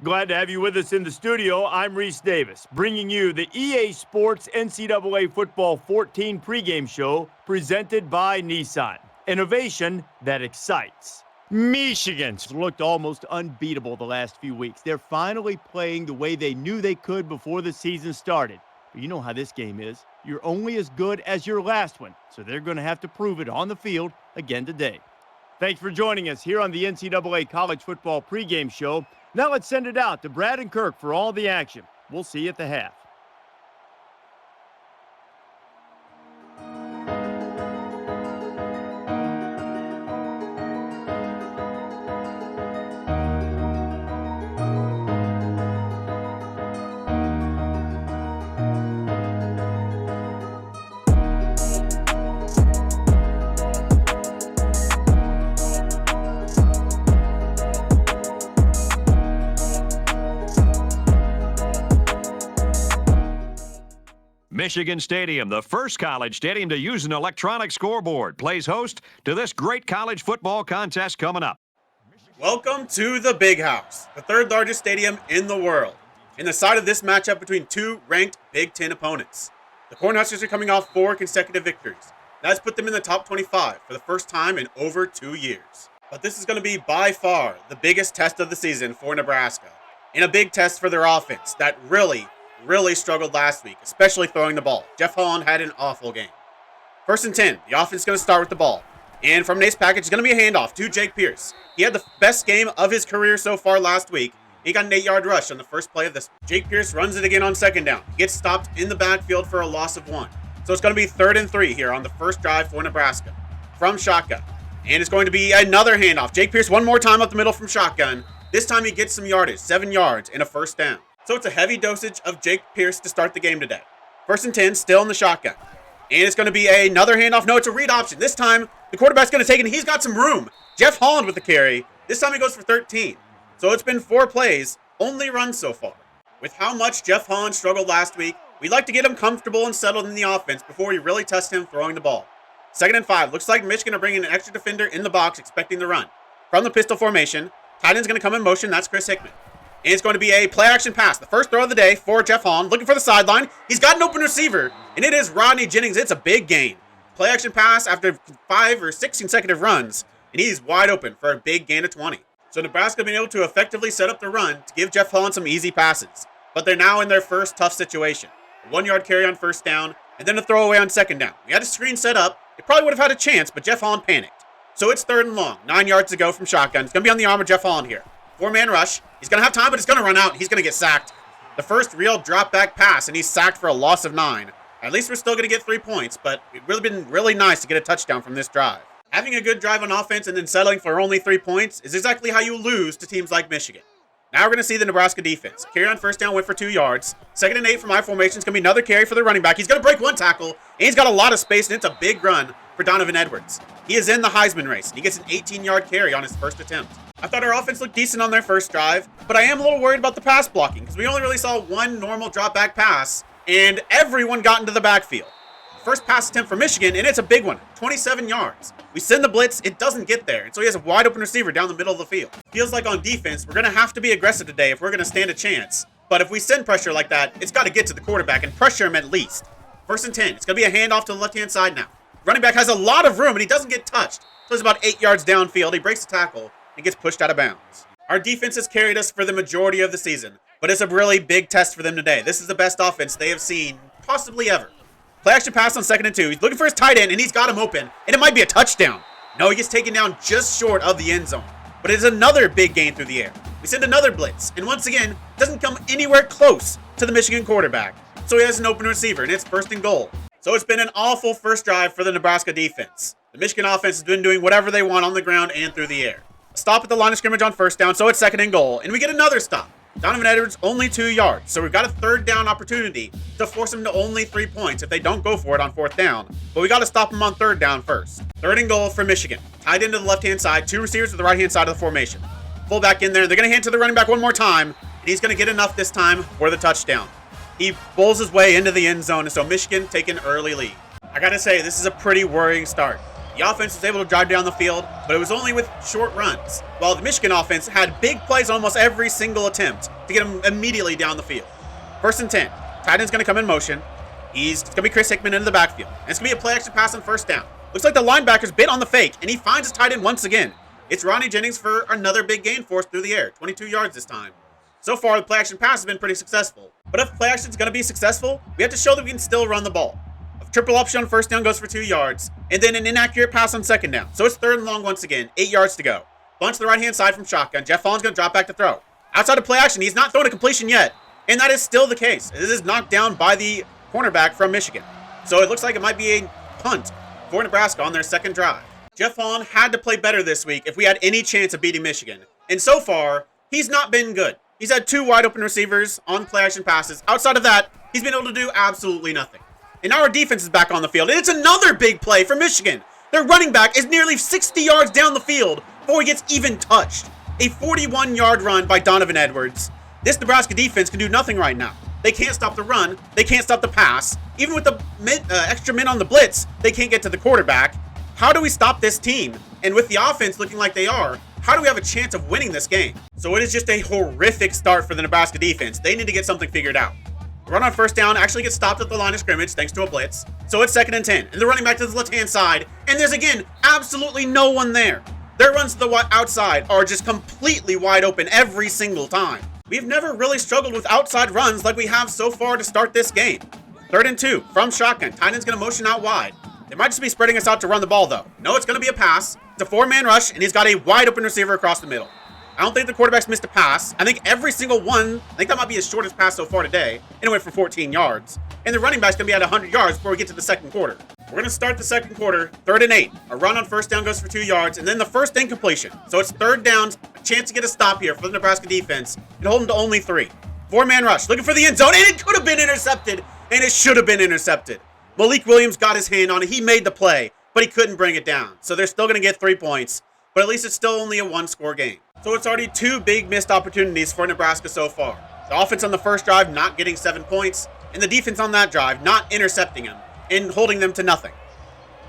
Glad to have you with us in the studio. I'm Reese Davis, bringing you the EA Sports NCAA Football 14 pregame show presented by Nissan. Innovation that excites. Michigan's looked almost unbeatable the last few weeks. They're finally playing the way they knew they could before the season started. But you know how this game is. You're only as good as your last one, so they're going to have to prove it on the field again today. Thanks for joining us here on the NCAA College Football pregame show. Now let's send it out to Brad and Kirk for all the action. We'll see you at the half. Michigan Stadium, the first college stadium to use an electronic scoreboard, plays host to this great college football contest coming up. Welcome to the Big House, the third largest stadium in the world, and the side of this matchup between two ranked Big Ten opponents. The Cornhuskers are coming off 4 consecutive victories. That's put them in the top 25 for the first time in over 2 years. But this is going to be by far the biggest test of the season for Nebraska, and a big test for their offense that really struggled last week, especially throwing the ball. Jeff Holland had an awful game. 1st and 10, the offense is going to start with the ball. And from Nate's package, it's going to be a handoff to Jake Pierce. He had the best game of his career so far last week. He got an 8-yard rush on the first play of this. Jake Pierce runs it again on 2nd down. He gets stopped in the backfield for a loss of 1. So it's going to be 3rd and 3 here on the first drive for Nebraska from shotgun. And it's going to be another handoff. Jake Pierce one more time up the middle from shotgun. This time he gets some yardage, 7 yards and a 1st down. So it's a heavy dosage of Jake Pierce to start the game today. 1st and 10, still in the shotgun. And it's going to be another handoff. No, it's a read option. This time, the quarterback's going to take it, and he's got some room. Jeff Holland with the carry. This time he goes for 13. So it's been 4 plays, only runs so far. With how much Jeff Holland struggled last week, we'd like to get him comfortable and settled in the offense before we really test him throwing the ball. 2nd and 5. Looks like Michigan are bringing an extra defender in the box, expecting the run. From the pistol formation, tight end's going to come in motion. That's Chris Hickman. And it's going to be a play-action pass. The first throw of the day for Jeff Holland. Looking for the sideline. He's got an open receiver, and it is Rodney Jennings. It's a big gain. Play-action pass after 5 or 6 consecutive runs, and he's wide open for a big gain of 20. So Nebraska been able to effectively set up the run to give Jeff Holland some easy passes. But they're now in their first tough situation. A 1-yard carry on 1st down, and then a throwaway on 2nd down. We had a screen set up. It probably would have had a chance, but Jeff Holland panicked. So it's 3rd and long. 9 yards to go from shotgun. It's going to be on the arm of Jeff Holland here. 4-man rush. He's going to have time, but it's going to run out. He's going to get sacked. The first real drop-back pass, and he's sacked for a loss of 9. At least we're still going to get 3 points, but it's really been really nice to get a touchdown from this drive. Having a good drive on offense and then settling for only 3 points is exactly how you lose to teams like Michigan. Now we're going to see the Nebraska defense. Carry on 1st down, went for 2 yards. 2nd and 8 from I formation. It's going to be another carry for the running back. He's going to break 1 tackle, and he's got a lot of space, and it's a big run for Donovan Edwards. He is in the Heisman race. He gets an 18-yard carry on his first attempt. I thought our offense looked decent on their first drive, but I am a little worried about the pass blocking because we only really saw 1 normal drop-back pass, and everyone got into the backfield. First pass attempt for Michigan, and it's a big one, 27 yards. We send the blitz, it doesn't get there, and so he has a wide-open receiver down the middle of the field. Feels like on defense, we're going to have to be aggressive today if we're going to stand a chance. But if we send pressure like that, it's got to get to the quarterback and pressure him at least. 1st and 10, it's going to be a handoff to the left-hand side now. Running back has a lot of room, and he doesn't get touched. So he's about 8 yards downfield. He breaks the tackle and gets pushed out of bounds. Our defense has carried us for the majority of the season, but it's a really big test for them today. This is the best offense they have seen possibly ever. Play action pass on 2nd and 2. He's looking for his tight end, and he's got him open, and it might be a touchdown. No, he gets taken down just short of the end zone, but it's another big gain through the air. We send another blitz, and once again, doesn't come anywhere close to the Michigan quarterback. So he has an open receiver, and it's 1st and goal. So it's been an awful first drive for the Nebraska defense. The Michigan offense has been doing whatever they want on the ground and through the air. A stop at the line of scrimmage on 1st down, so it's 2nd and goal, and we get another stop. Donovan Edwards only 2 yards, so we've got a 3rd down opportunity to force him to only 3 points if they don't go for it on 4th down. But we got to stop him on 3rd down first. 3rd and goal for Michigan. Tied into the left-hand side, 2 receivers to the right-hand side of the formation. Fullback in there, they're going to hand to the running back one more time, and he's going to get enough this time for the touchdown. He bowls his way into the end zone, and so Michigan take an early lead. I got to say, this is a pretty worrying start. The offense was able to drive down the field, but it was only with short runs, while the Michigan offense had big plays on almost every single attempt to get them immediately down the field. 1st and 10. Tight end's going to come in motion. It's going to be Chris Hickman into the backfield. And it's going to be a play action pass on 1st down. Looks like the linebacker's bit on the fake, and he finds his tight end once again. It's Rodney Jennings for another big gain for us through the air, 22 yards this time. So far, the play action pass has been pretty successful. But if play action is going to be successful, we have to show that we can still run the ball. A triple option on 1st down goes for 2 yards, and then an inaccurate pass on 2nd down. So it's 3rd and long once again, 8 yards to go. Bunch to the right-hand side from shotgun. Jeff Holland's going to drop back to throw. Outside of play action, he's not throwing a completion yet, and that is still the case. This is knocked down by the cornerback from Michigan. So it looks like it might be a punt for Nebraska on their 2nd drive. Jeff Holland had to play better this week if we had any chance of beating Michigan. And so far, he's not been good. He's had 2 wide open receivers on play action passes. Outside of that, he's been able to do absolutely nothing. And now our defense is back on the field. And it's another big play for Michigan. Their running back is nearly 60 yards down the field before he gets even touched. A 41-yard run by Donovan Edwards. This Nebraska defense can do nothing right now. They can't stop the run. They can't stop the pass. Even with the extra men on the blitz, they can't get to the quarterback. How do we stop this team? And with the offense looking like they are, how do we have a chance of winning this game? So it is just a horrific start for the Nebraska defense. They need to get something figured out. The run on 1st down actually gets stopped at the line of scrimmage thanks to a blitz. So it's 2nd and 10. And they're running back to the left-hand side. And there's, again, absolutely no one there. Their runs to the outside are just completely wide open every single time. We've never really struggled with outside runs like we have so far to start this game. 3rd and 2 from shotgun. Tight end's going to motion out wide. They might just be spreading us out to run the ball, though. No, it's going to be a pass. It's a 4-man rush, and he's got a wide-open receiver across the middle. I don't think the quarterback's missed a pass. I think every single one, I think that might be his shortest pass so far today, and it went for 14 yards. And the running back's going to be at 100 yards before we get to the 2nd quarter. We're going to start the 2nd quarter, 3rd and 8. A run on 1st down goes for 2 yards, and then the first incompletion. So it's 3rd down, a chance to get a stop here for the Nebraska defense, and hold them to only 3. 4-man rush, looking for the end zone, and it could have been intercepted, and it should have been intercepted. Malik Williams got his hand on it. He made the play, but he couldn't bring it down. So they're still going to get 3 points, but at least it's still only a 1-score game. So it's already 2 big missed opportunities for Nebraska so far. The offense on the first drive not getting 7 points, and the defense on that drive not intercepting them and holding them to nothing.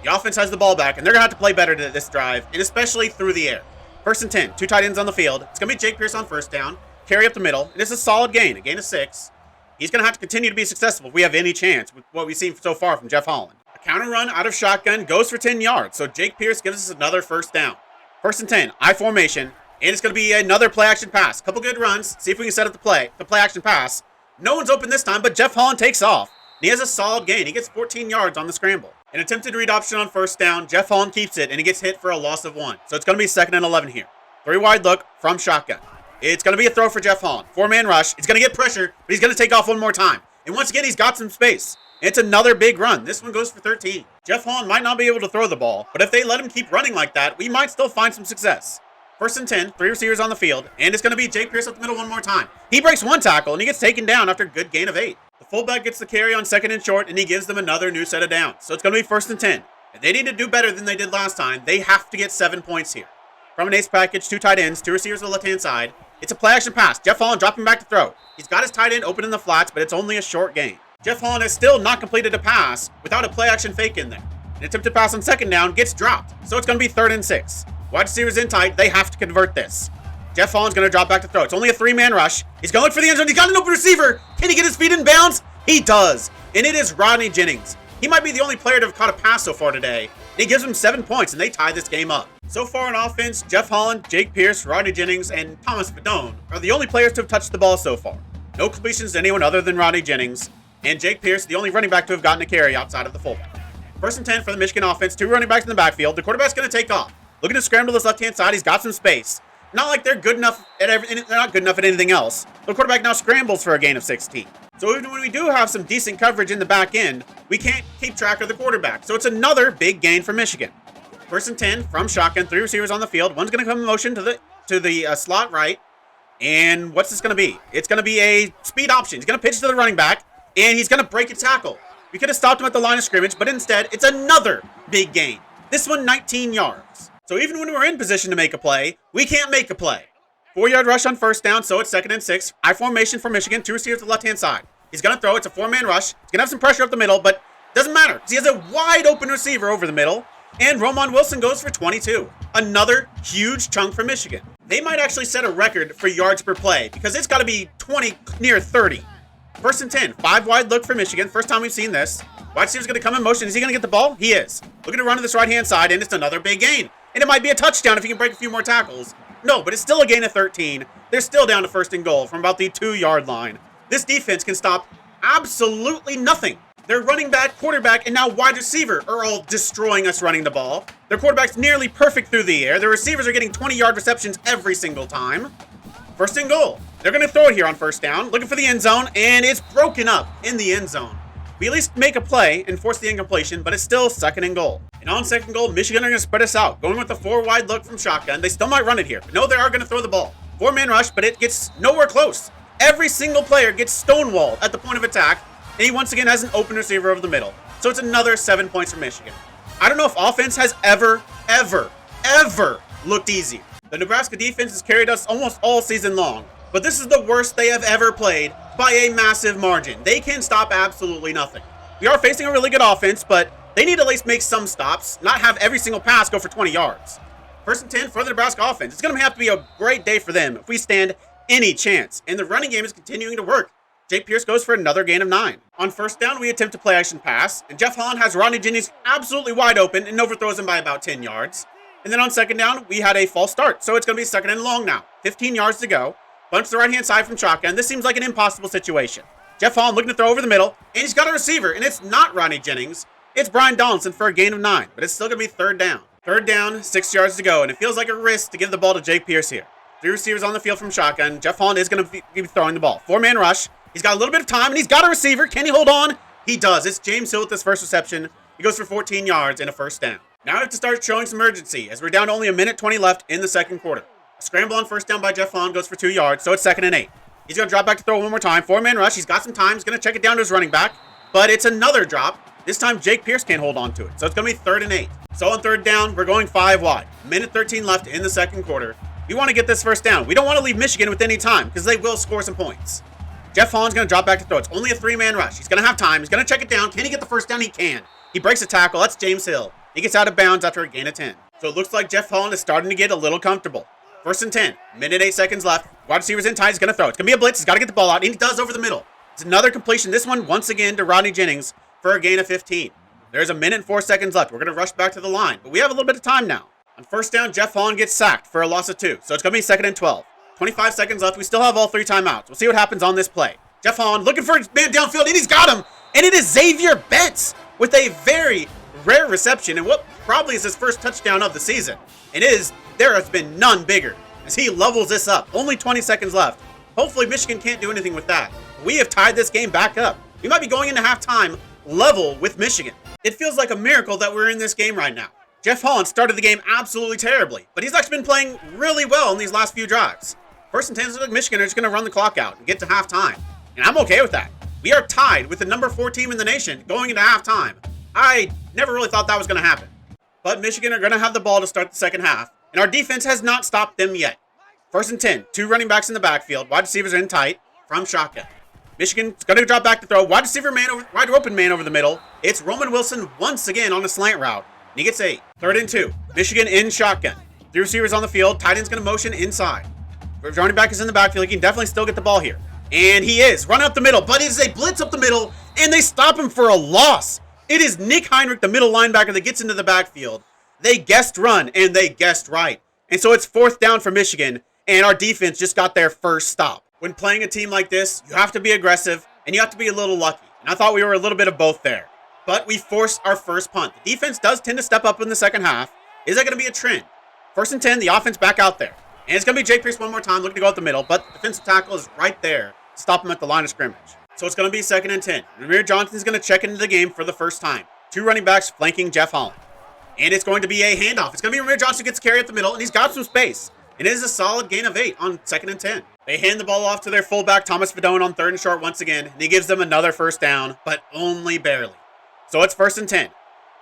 The offense has the ball back, and they're going to have to play better to this drive, and especially through the air. 1st and 10, 2 tight ends on the field. It's going to be Jake Pierce on 1st down, carry up the middle, and it's a solid gain, a gain of 6. He's going to have to continue to be successful if we have any chance with what we've seen so far from Jeff Holland. A counter run out of shotgun goes for 10 yards, so Jake Pierce gives us another 1st down. 1st and 10, I formation, and it's going to be another play-action pass. Couple good runs, see if we can set up the play-action pass. No one's open this time, but Jeff Holland takes off. And he has a solid gain. He gets 14 yards on the scramble. An attempted read option on 1st down. Jeff Holland keeps it, and he gets hit for a loss of 1. So it's going to be 2nd and 11 here. 3 wide look from shotgun. It's going to be a throw for Jeff Holland. 4-man rush. He's going to get pressure, but he's going to take off one more time. And once again, he's got some space. It's another big run. This one goes for 13. Jeff Holland might not be able to throw the ball, but if they let him keep running like that, we might still find some success. 1st and 10, 3 receivers on the field, and it's going to be Jake Pierce up the middle one more time. He breaks 1 tackle, and he gets taken down after a good gain of 8. The fullback gets the carry on 2nd and short, and he gives them another new set of downs. So it's going to be 1st and 10. If they need to do better than they did last time, they have to get 7 points here. From an ace package, 2 tight ends, 2 receivers on the left-hand side. It's a play-action pass. Jeff Holland dropping back to throw. He's got his tight end open in the flats, but it's only a short gain. Jeff Holland has still not completed a pass without a play-action fake in there. An attempted pass on 2nd down gets dropped, so it's going to be 3rd and 6. Wide receivers in tight. They have to convert this. Jeff Holland's going to drop back to throw. It's only a 3-man rush. He's going to look for the end zone. He's got an open receiver. Can he get his feet in bounds? He does. And it is Rodney Jennings. He might be the only player to have caught a pass so far today. And he gives him 7 points, and they tie this game up. So far on offense, Jeff Holland, Jake Pierce, Rodney Jennings, and Thomas Fedone are the only players to have touched the ball so far. No completions to anyone other than Rodney Jennings. And Jake Pierce, the only running back to have gotten a carry outside of the fullback. 1st and 10 for the Michigan offense. 2 running backs in the backfield. The quarterback's going to take off. Looking to scramble this left-hand side. He's got some space. Not like they're good enough at they're not good enough at anything else. The quarterback now scrambles for a gain of 16. So even when we do have some decent coverage in the back end, we can't keep track of the quarterback. So it's another big gain for Michigan. 1st and 10 from shotgun. 3 receivers on the field. One's going to come in motion to the slot right. And what's this going to be? It's going to be a speed option. He's going to pitch to the running back, and he's going to break a tackle. We could have stopped him at the line of scrimmage, but instead, it's another big gain. This one, 19 yards. So even when we're in position to make a play, we can't make a play. 4-yard rush on 1st down, so it's 2nd and 6. I formation for Michigan. 2 receivers to the left-hand side. He's going to throw. It's a 4-man rush. He's going to have some pressure up the middle, but it doesn't matter because he has a wide-open receiver over the middle. And Roman Wilson goes for 22. Another huge chunk for Michigan. They might actually set a record for yards per play because it's got to be 20, near 30. First and 10, 5 wide look for Michigan. First time we've seen this. Wide receiver's going to come in motion. Is he going to get the ball? He is. Looking to run to this right-hand side, and it's another big gain. And it might be a touchdown if he can break a few more tackles. No, but it's still a gain of 13. They're still down to first and goal from about the 2-yard line. This defense can stop absolutely nothing. Their running back, quarterback, and now wide receiver are all destroying us running the ball. Their quarterback's nearly perfect through the air. Their receivers are getting 20-yard receptions every single time. First and goal. They're going to throw it here on first down, looking for the end zone, and it's broken up in the end zone. We at least make a play and force the incompletion, but it's still second and goal. And on second goal, Michigan are going to spread us out, going with a 4-wide look from shotgun. They still might run it here, but no, they are going to throw the ball. 4-man rush, but it gets nowhere close. Every single player gets stonewalled at the point of attack, and he once again has an open receiver over the middle. So it's another 7 points for Michigan. I don't know if offense has ever looked easier. The Nebraska defense has carried us almost all season long, but this is the worst they have ever played by a massive margin. They can stop absolutely nothing. We are facing a really good offense, but they need to at least make some stops, not have every single pass go for 20 yards. First and 10 for the Nebraska offense. It's going to have to be a great day for them if we stand any chance. And the running game is continuing to work. Jake Pierce goes for another gain of 9. On first down, we attempt a play action pass, and Jeff Holland has Rodney Jennings absolutely wide open and overthrows him by about 10 yards. And then on second down, we had a false start, so it's going to be second and long now. 15 yards to go. Bunch to the right-hand side from shotgun. This seems like an impossible situation. Jeff Holland looking to throw over the middle, and he's got a receiver, and it's not Rodney Jennings. It's Brian Donaldson for a gain of 9, but it's still going to be third down. Third down, 6 yards to go, and it feels like a risk to give the ball to Jake Pierce here. 3 receivers on the field from shotgun. Jeff Holland is going to be throwing the ball. 4-man rush. He's got a little bit of time, and he's got a receiver. Can he hold on? He does. It's James Hill with this first reception. He goes for 14 yards and a first down. Now we have to start showing some urgency as we're down to only a minute 20 left in the second quarter. A scramble on first down by Jeff Holland goes for 2 yards, so it's second and 8. He's going to drop back to throw one more time. 4-man rush. He's got some time. He's going to check it down to his running back, but it's another drop. This time Jake Pierce can't hold on to it, so it's going to be third and 8. So on third down, we're going 5 wide. Minute 13 left in the second quarter. We want to get this first down. We don't want to leave Michigan with any time because they will score some points. Jeff Holland's going to drop back to throw. It's only a 3-man rush. He's going to have time. He's going to check it down. Can he get the first down? He can. He breaks a tackle. That's James Hill. He gets out of bounds after a gain of 10. So it looks like Jeff Holland is starting to get a little comfortable. First and 10. Minute 8 seconds left. Wide receiver's in tight. He's going to throw. It's going to be a blitz. He's got to get the ball out. And he does over the middle. It's another completion. This one once again to Rodney Jennings for a gain of 15. There's a minute and 4 seconds left. We're going to rush back to the line. But we have a little bit of time now. On first down, Jeff Holland gets sacked for a loss of 2. So it's going to be second and 12. 25 seconds left. We still have all 3 timeouts. We'll see what happens on this play. Jeff Holland looking for his man downfield, and he's got him. And it is Xavier Betts with a very rare reception and what probably is his first touchdown of the season. And there has been none bigger as he levels this up. Only 20 seconds left. Hopefully Michigan can't do anything with that. We have tied this game back up. We might be going into halftime level with Michigan. It feels like a miracle that we're in this game right now. Jeff Holland started the game absolutely terribly, but he's actually been playing really well in these last few drives. First and 10, like Michigan are just going to run the clock out and get to halftime. And I'm okay with that. We are tied with the number 4 team in the nation going into halftime. I never really thought that was going to happen. But Michigan are going to have the ball to start the second half, and our defense has not stopped them yet. First and 10, 2 running backs in the backfield. Wide receivers are in tight from shotgun. Michigan's going to drop back to throw. Wide open man over the middle. It's Roman Wilson once again on a slant route. And he gets 8. Third and 2. Michigan in shotgun. 3 receivers on the field. Tight end's going to motion inside. Running back is in the backfield. He can definitely still get the ball here. And he is. Run up the middle. But it is a blitz up the middle. And they stop him for a loss. It is Nick Heinrich, the middle linebacker, that gets into the backfield. They guessed run, and they guessed right. And so it's fourth down for Michigan. And our defense just got their first stop. When playing a team like this, you have to be aggressive. And you have to be a little lucky. And I thought we were a little bit of both there. But we forced our first punt. The defense does tend to step up in the second half. Is that going to be a trend? First and 10, the offense back out there. And it's going to be Jake Pierce one more time, looking to go up the middle. But the defensive tackle is right there to stop him at the line of scrimmage. So it's going to be second and 10. Ramir Johnson's going to check into the game for the first time. 2 running backs flanking Jeff Holland. And it's going to be a handoff. It's going to be Ramir Johnson who gets carry at the middle, and he's got some space. And it is a solid gain of 8 on second and 10. They hand the ball off to their fullback, Thomas Fedone, on third and short once again. And he gives them another first down, but only barely. So it's first and 10.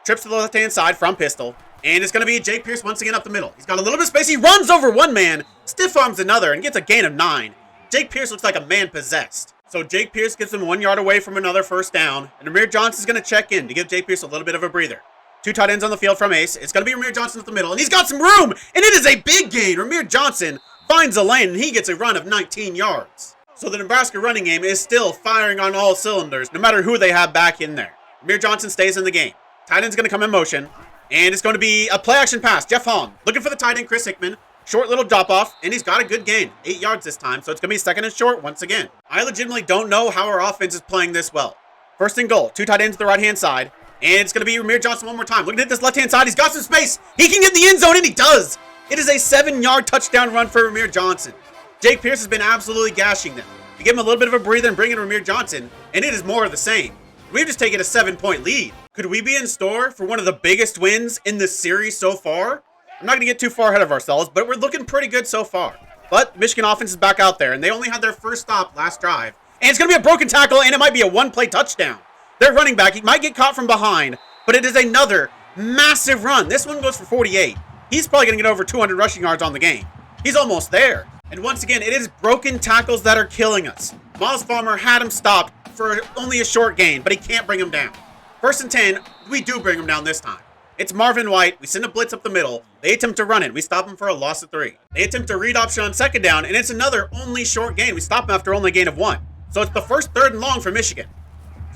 Trips to the left-hand side from pistol. And it's going to be Jake Pierce once again up the middle. He's got a little bit of space. He runs over one man, stiff arms another, and gets a gain of 9. Jake Pierce looks like a man possessed. So Jake Pierce gets him 1 yard away from another first down. And Ramir Johnson's going to check in to give Jake Pierce a little bit of a breather. Two tight ends on the field from Ace. It's going to be Ramir Johnson at the middle, and he's got some room, and it is a big gain. Ramir Johnson finds a lane, and he gets a run of 19 yards. So the Nebraska running game is still firing on all cylinders, no matter who they have back in there. Ramir Johnson stays in the game. Tight end's going to come in motion, and it's going to be a play-action pass. Jeff Holland looking for the tight end, Chris Hickman. Short little drop-off, and he's got a good gain. 8 yards this time, so it's going to be second and short once again. I legitimately don't know how our offense is playing this well. First and goal. Two tight ends to the right-hand side. And it's going to be Ramir Johnson one more time. Looking at this left-hand side. He's got some space. He can get in the end zone, and he does. It is a 7-yard touchdown run for Ramir Johnson. Jake Pierce has been absolutely gashing them. You give him a little bit of a breather and bring in Ramir Johnson, and it is more of the same. We've just taken a 7-point lead. Could we be in store for one of the biggest wins in this series so far? I'm not going to get too far ahead of ourselves, but we're looking pretty good so far. But Michigan offense is back out there, and they only had their first stop last drive. And it's going to be a broken tackle, and it might be a one-play touchdown. Their running back, he might get caught from behind, but it is another massive run. This one goes for 48. He's probably going to get over 200 rushing yards on the game. He's almost there. And once again, it is broken tackles that are killing us. Miles Farmer had him stopped for only a short gain, but he can't bring him down. First and 10, we do bring him down this time. It's Marvin White. We send a blitz up the middle. They attempt to run it. We stop him for a loss of 3. They attempt a read option on second down, and it's another only short gain. We stop him after only a gain of 1. So it's the first third and long for Michigan.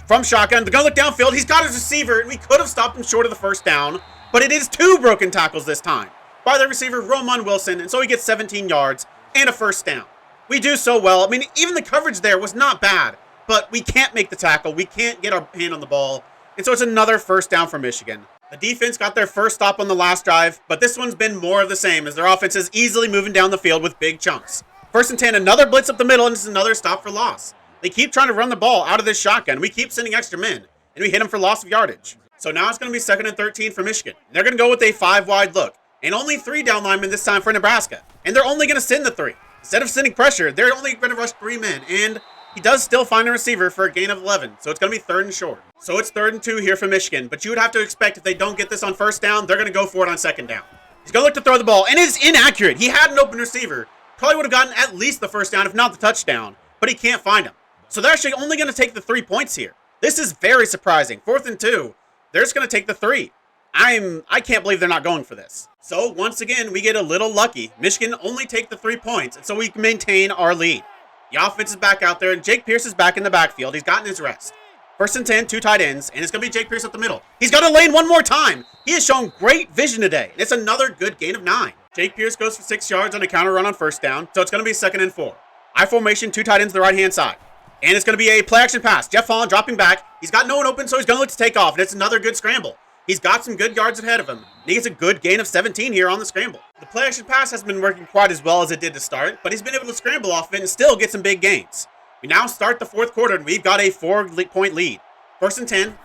From shotgun, they're going to look downfield. He's got his receiver, and we could have stopped him short of the first down, but it is 2 broken tackles this time by the receiver, Roman Wilson, and so he gets 17 yards and a first down. We do so well. I mean, even the coverage there was not bad, but we can't make the tackle. We can't get our hand on the ball, and so it's another first down for Michigan. The defense got their first stop on the last drive, but this one's been more of the same as their offense is easily moving down the field with big chunks. First and 10, another blitz up the middle, and it's another stop for loss. They keep trying to run the ball out of this shotgun. We keep sending extra men, and we hit them for loss of yardage. So now it's going to be second and 13 for Michigan. They're going to go with a 5-wide look, and only 3 down linemen this time for Nebraska. And they're only going to send the 3. Instead of sending pressure, they're only going to rush 3 men, and he does still find a receiver for a gain of 11, so it's going to be third and short. So it's third and 2 here for Michigan, but you would have to expect if they don't get this on first down, they're going to go for it on second down. He's going to look to throw the ball, and it's inaccurate. He had an open receiver. Probably would have gotten at least the first down, if not the touchdown, but he can't find him. So they're actually only going to take the 3 points here. This is very surprising. 4th and 2, they're just going to take the 3. I can't believe they're not going for this. So once again, we get a little lucky. Michigan only take the 3 points, and so we can maintain our lead. The offense is back out there, and Jake Pierce is back in the backfield. He's gotten his rest. First and 10, 2 tight ends, and it's going to be Jake Pierce at the middle. He's got a lane one more time. He has shown great vision today, and it's another good gain of 9. Jake Pierce goes for 6 yards on a counter run on first down, so it's going to be second and 4. I formation, 2 tight ends to the right-hand side. And it's going to be a play-action pass. Jeff Holland dropping back. He's got no one open, so he's going to look to take off, and it's another good scramble. He's got some good yards ahead of him, and he gets a good gain of 17 here on the scramble. The play-action pass hasn't been working quite as well as it did to start, but he's been able to scramble off of it and still get some big gains. We now start the 4th quarter, and we've got a 4-point lead. First and 10,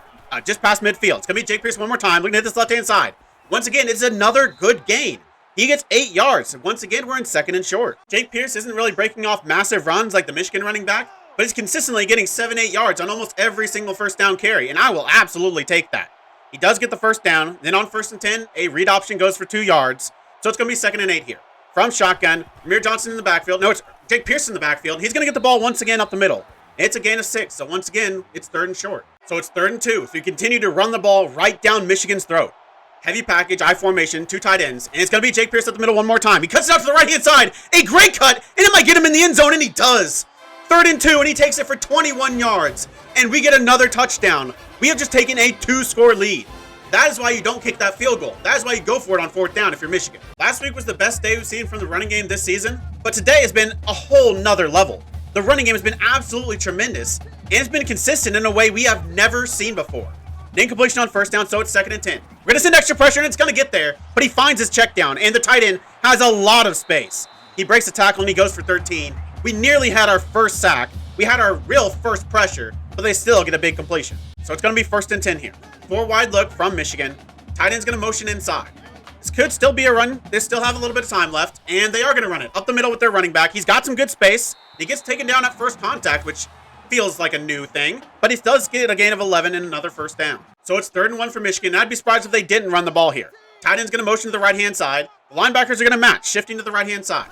just past midfield. It's going to be Jake Pierce one more time, looking at this left-hand side. Once again, it's another good gain. He gets 8 yards. Once again, we're in second and short. Jake Pierce isn't really breaking off massive runs like the Michigan running back, but he's consistently getting 7-8 yards on almost every single first down carry, and I will absolutely take that. He does get the first down. Then on first and 10, a read option goes for 2 yards. So it's going to be second and 8 here. From shotgun, Ramir Johnson in the backfield. No, it's Jake Pierce in the backfield. He's going to get the ball once again up the middle. It's a gain of 6. So once again, it's third and short. So it's third and 2. So we continue to run the ball right down Michigan's throat. Heavy package, I formation, 2 tight ends. And it's going to be Jake Pierce at the middle one more time. He cuts it out to the right-hand side. A great cut. And it might get him in the end zone, and he does. Third and 2, and he takes it for 21 yards. And we get another touchdown. We have just taken a 2-score lead. That is why you don't kick that field goal. That is why you go for it on 4th down if you're Michigan. Last week was the best day we've seen from the running game this season, but today has been a whole nother level. The running game has been absolutely tremendous, and it's been consistent in a way we have never seen before. The incompletion on first down, so it's second and 10. We're going to send extra pressure, and it's going to get there, but he finds his check down, and the tight end has a lot of space. He breaks the tackle, and he goes for 13. We nearly had our first sack. We had our real first pressure, but they still get a big completion. So it's going to be first and 10 here. 4-wide look from Michigan. Tight end's going to motion inside. This could still be a run. They still have a little bit of time left, and they are going to run it up the middle with their running back. He's got some good space. He gets taken down at first contact, which feels like a new thing, but he does get a gain of 11 and another first down. So it's 3rd and 1 for Michigan. I'd be surprised if they didn't run the ball here. Tight end's going to motion to the right-hand side. The linebackers are going to match, shifting to the right-hand side.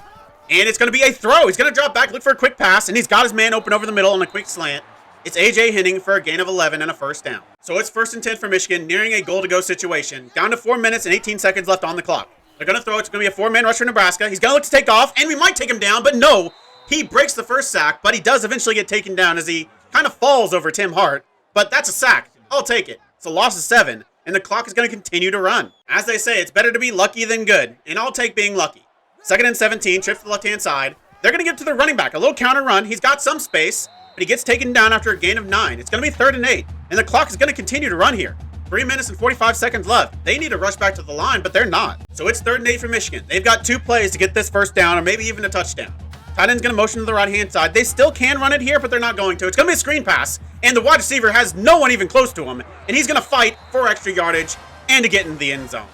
And it's going to be a throw. He's going to drop back, look for a quick pass, and he's got his man open over the middle on a quick slant. It's A.J. Henning for a gain of 11 and a first down. So it's 1st and 10 for Michigan, nearing a goal-to-go situation. Down to 4 minutes and 18 seconds left on the clock. They're going to throw it. It's going to be a 4-man rush for Nebraska. He's going to look to take off, and we might take him down, but no. He breaks the first sack, but he does eventually get taken down as he kind of falls over Tim Hart. But that's a sack. I'll take it. It's a loss of 7, and the clock is going to continue to run. As they say, it's better to be lucky than good, and I'll take being lucky. 2nd and 17, trip to the left-hand side. They're going to get to the running back. A little counter run. He's got some space, but he gets taken down after a gain of 9. It's going to be 3rd and 8, and the clock is going to continue to run here. 3 minutes and 45 seconds left. They need to rush back to the line, but they're not. So it's 3rd and 8 for Michigan. They've got 2 plays to get this first down, or maybe even a touchdown. Tight end's going to motion to the right-hand side. They still can run it here, but they're not going to. It's going to be a screen pass, and the wide receiver has no one even close to him, and he's going to fight for extra yardage and to get in the end zone.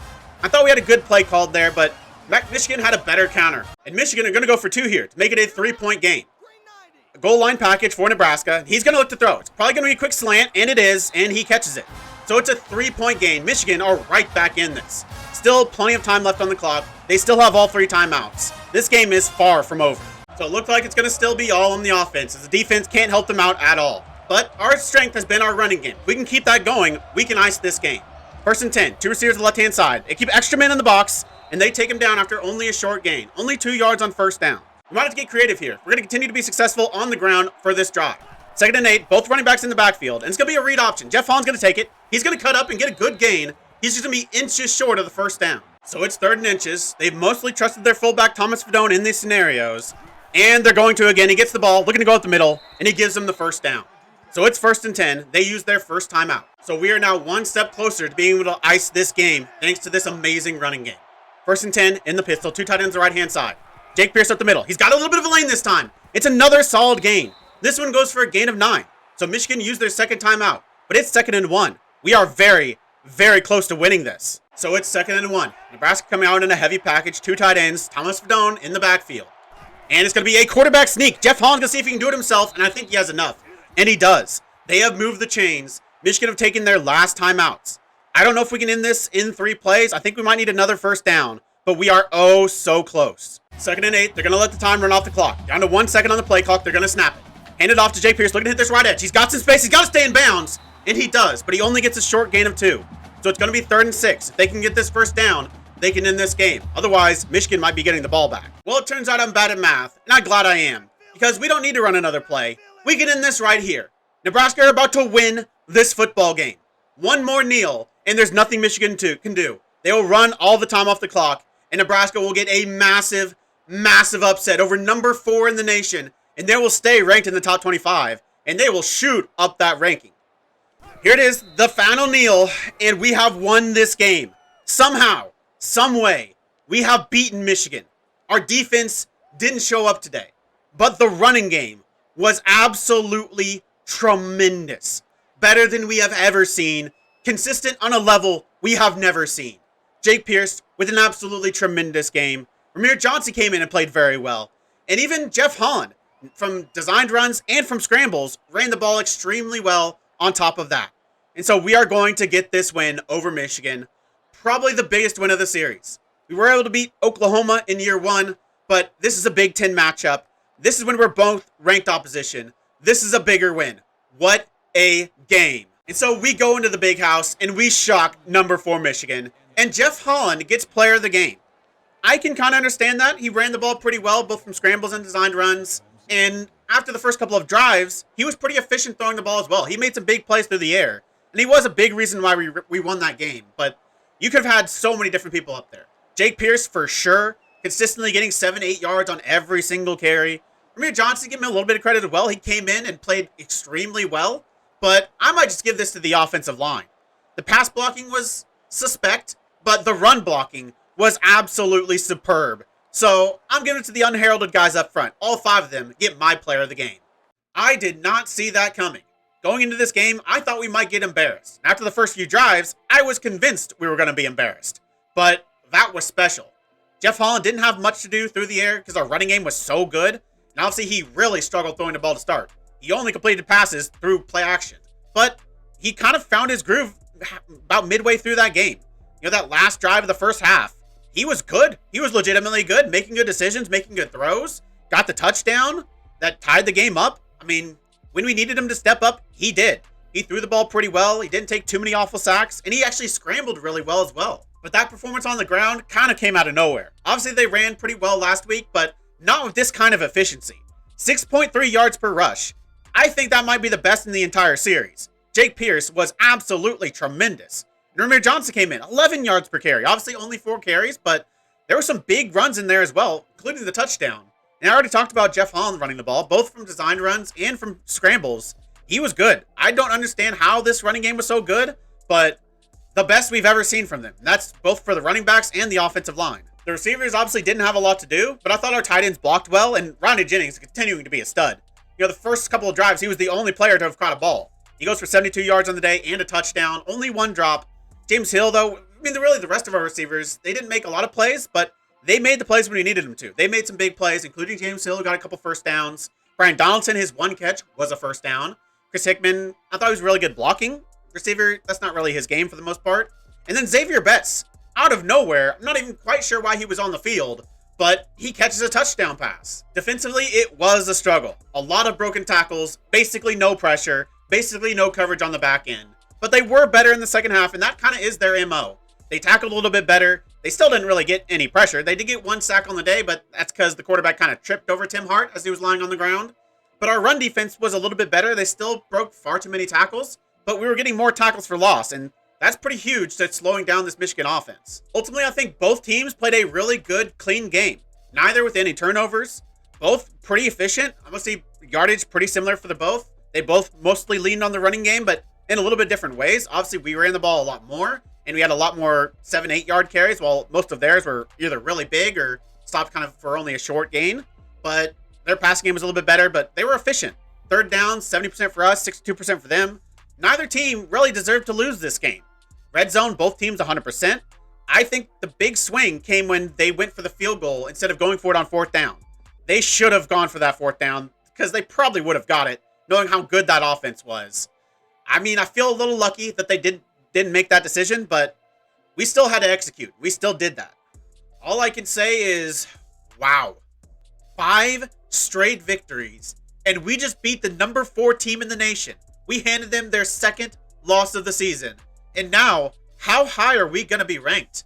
I thought we had a good play called there, but Michigan had a better counter. And Michigan are going to go for 2 here to make it a 3-point game. A goal line package for Nebraska. He's going to look to throw. It's probably going to be a quick slant, and it is, and he catches it. So it's a 3-point game. Michigan are right back in this. Still plenty of time left on the clock. They still have all 3 timeouts. This game is far from over. So it looks like it's going to still be all on the offense, as the defense can't help them out at all. But our strength has been our running game. If we can keep that going, we can ice this game. 1st and 10. 2 receivers on the left-hand side. They keep extra men in the box, and they take him down after only a short gain. Only 2 yards on first down. We might have to get creative here. We're going to continue to be successful on the ground for this drive. 2nd and 8. Both running backs in the backfield, and it's going to be a read option. Jeff Holland's going to take it. He's going to cut up and get a good gain. He's just going to be inches short of the first down. So it's 3rd and inches. They've mostly trusted their fullback, Thomas Fedone, in these scenarios. And they're going to again. He gets the ball, looking to go up the middle, and he gives them the first down. So it's 1st and 10. They use their first timeout. So we are now 1 step closer to being able to ice this game thanks to this amazing running game. 1st and 10 in the pistol. 2 tight ends on the right-hand side. Jake Pierce up the middle. He's got a little bit of a lane this time. It's another solid gain. This one goes for a gain of 9. So Michigan used their second timeout, but it's 2nd and 1. We are very, very close to winning this. So it's 2nd and 1. Nebraska coming out in a heavy package. 2 tight ends. Thomas Fedone in the backfield. And it's going to be a quarterback sneak. Jeff Holland's going to see if he can do it himself, and I think he has enough. And he does. They have moved the chains. Michigan have taken their last timeouts. I don't know if we can end this in 3 plays. I think we might need another first down, but we are oh so close. 2nd and 8. They're going to let the time run off the clock. Down to 1 second on the play clock. They're going to snap it. Hand it off to Jay Pierce. Looking to hit this right edge. He's got some space. He's got to stay in bounds, and he does, but he only gets a short gain of 2. So it's going to be 3rd and 6. If they can get this first down, they can end this game. Otherwise, Michigan might be getting the ball back. Well, it turns out I'm bad at math, and I'm glad I am, because we don't need to run another play. We can end this right here. Nebraska are about to win this football game. 1 more kneel, and there's nothing Michigan can do. They will run all the time off the clock, and Nebraska will get a massive, massive upset over number 4 in the nation, and they will stay ranked in the top 25, and they will shoot up that ranking. Here it is, the final kneel, and we have won this game. Somehow, some way, we have beaten Michigan. Our defense didn't show up today, but the running game was absolutely tremendous. Better than we have ever seen. Consistent on a level we have never seen. Jake Pierce with an absolutely tremendous game. Ramir Johnson came in and played very well. And even Jeff Holland, from designed runs and from scrambles, ran the ball extremely well on top of that. And so we are going to get this win over Michigan. Probably the biggest win of the series. We were able to beat Oklahoma in year 1, but this is a Big Ten matchup. This is when we're both ranked opposition. This is a bigger win. What a game. And so we go into the big house and we shock number 4 Michigan. And Jeff Holland gets player of the game. I can kind of understand that. He ran the ball pretty well, both from scrambles and designed runs. And after the first couple of drives, he was pretty efficient throwing the ball as well. He made some big plays through the air. And he was a big reason why we won that game. But you could have had so many different people up there. Jake Pierce, for sure, consistently getting 7-8 yards on every single carry. Ramir Johnson, give him a little bit of credit as well. He came in and played extremely well. But I might just give this to the offensive line. The pass blocking was suspect, but the run blocking was absolutely superb. So I'm giving it to the unheralded guys up front. All 5 of them get my player of the game. I did not see that coming. Going into this game, I thought we might get embarrassed. After the first few drives, I was convinced we were going to be embarrassed. But that was special. Jeff Holland didn't have much to do through the air because our running game was so good. And obviously, he really struggled throwing the ball to start. He only completed passes through play action. But he kind of found his groove about midway through that game. You know, that last drive of the first half, he was good. He was legitimately good, making good decisions, making good throws. Got the touchdown that tied the game up. I mean, when we needed him to step up, he did. He threw the ball pretty well. He didn't take too many awful sacks, and he actually scrambled really well as well. But that performance on the ground kind of came out of nowhere. Obviously, they ran pretty well last week, but not with this kind of efficiency. 6.3 yards per rush. I think that might be the best in the entire series. Jake Pierce was absolutely tremendous. Ramir Johnson came in, 11 yards per carry. Obviously, only 4 carries, but there were some big runs in there as well, including the touchdown. And I already talked about Jeff Holland running the ball, both from designed runs and from scrambles. He was good. I don't understand how this running game was so good, but the best we've ever seen from them. And that's both for the running backs and the offensive line. The receivers obviously didn't have a lot to do, but I thought our tight ends blocked well, and Rodney Jennings is continuing to be a stud. You know, the first couple of drives, he was the only player to have caught a ball. He goes for 72 yards on the day and a touchdown, only 1 drop. James Hill, though, I mean, really the rest of our receivers, they didn't make a lot of plays, but they made the plays when we needed them to. They made some big plays, including James Hill, who got a couple first downs. Brian Donaldson, his 1 catch was a first down. Chris Hickman, I thought he was really good blocking receiver. That's not really his game for the most part. And then Xavier Betts, out of nowhere, I'm not even quite sure why he was on the field, but he catches a touchdown pass. Defensively, it was a struggle. A lot of broken tackles, basically no pressure, basically no coverage on the back end. But they were better in the second half, and that kind of is their MO. They tackled a little bit better. They still didn't really get any pressure. They did get 1 sack on the day, but that's because the quarterback kind of tripped over Tim Hart as he was lying on the ground. But our run defense was a little bit better. They still broke far too many tackles, but we were getting more tackles for loss, and that's pretty huge to slowing down this Michigan offense. Ultimately, I think both teams played a really good, clean game. Neither with any turnovers. Both pretty efficient. I'm going to see yardage pretty similar for the both. They both mostly leaned on the running game, but in a little bit different ways. Obviously, we ran the ball a lot more, and we had a lot more 7-8 yard carries, while most of theirs were either really big or stopped kind of for only a short gain. But their passing game was a little bit better, but they were efficient. Third down, 70% for us, 62% for them. Neither team really deserved to lose this game. Red zone, both teams 100%. I think the big swing came when they went for the field goal instead of going for it on 4th down. They should have gone for that 4th down because they probably would have got it, knowing how good that offense was. I mean, I feel a little lucky that they didn't make that decision, but we still had to execute. We still did that. All I can say is, wow. 5 straight victories, and we just beat the number 4 team in the nation. We handed them their 2nd loss of the season. And now, how high are we going to be ranked?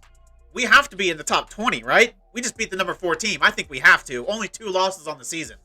We have to be in the top 20, right? We just beat the number 4 team. I think we have to. Only 2 losses on the season.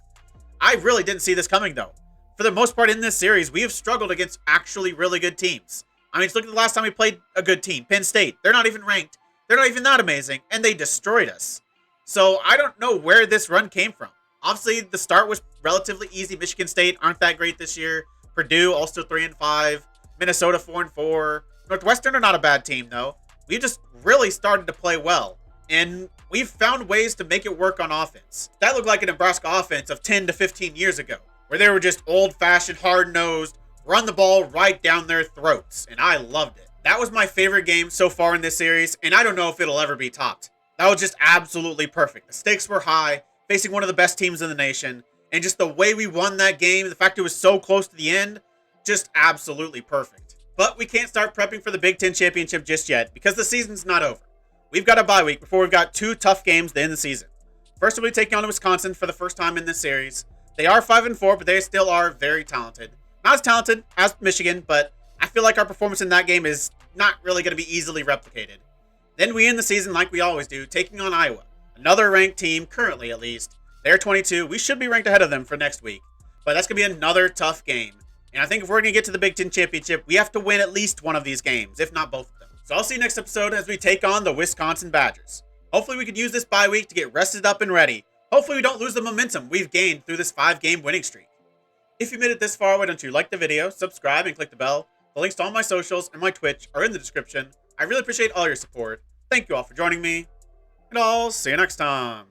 I really didn't see this coming, though. For the most part in this series, we have struggled against actually really good teams. I mean, just look at the last time we played a good team, Penn State. They're not even ranked. They're not even that amazing, and they destroyed us. So I don't know where this run came from. Obviously, the start was relatively easy. Michigan State aren't that great this year. Purdue also 3-5. Minnesota 4-4. Northwestern are not a bad team, though. We just really started to play well, and we've found ways to make it work on offense. That looked like a Nebraska offense of 10 to 15 years ago, where they were just old-fashioned, hard-nosed, run the ball right down their throats, and I loved it. That was my favorite game so far in this series, and I don't know if it'll ever be topped. That was just absolutely perfect. The stakes were high, facing one of the best teams in the nation, and just the way we won that game, the fact it was so close to the end, just absolutely perfect. But we can't start prepping for the Big Ten Championship just yet because the season's not over. We've got a bye week before we've got 2 tough games to end the season. First, we'll be taking on Wisconsin for the first time in this series. They are 5-4, but they still are very talented. Not as talented as Michigan, but I feel like our performance in that game is not really going to be easily replicated. Then we end the season like we always do, taking on Iowa. Another ranked team, currently at least. They're 22. We should be ranked ahead of them for next week. But that's going to be another tough game. And I think if we're going to get to the Big Ten Championship, we have to win at least one of these games, if not both of them. So I'll see you next episode as we take on the Wisconsin Badgers. Hopefully we can use this bye week to get rested up and ready. Hopefully we don't lose the momentum we've gained through this 5-game winning streak. If you made it this far, why don't you like the video, subscribe, and click the bell. The links to all my socials and my Twitch are in the description. I really appreciate all your support. Thank you all for joining me, and I'll see you next time.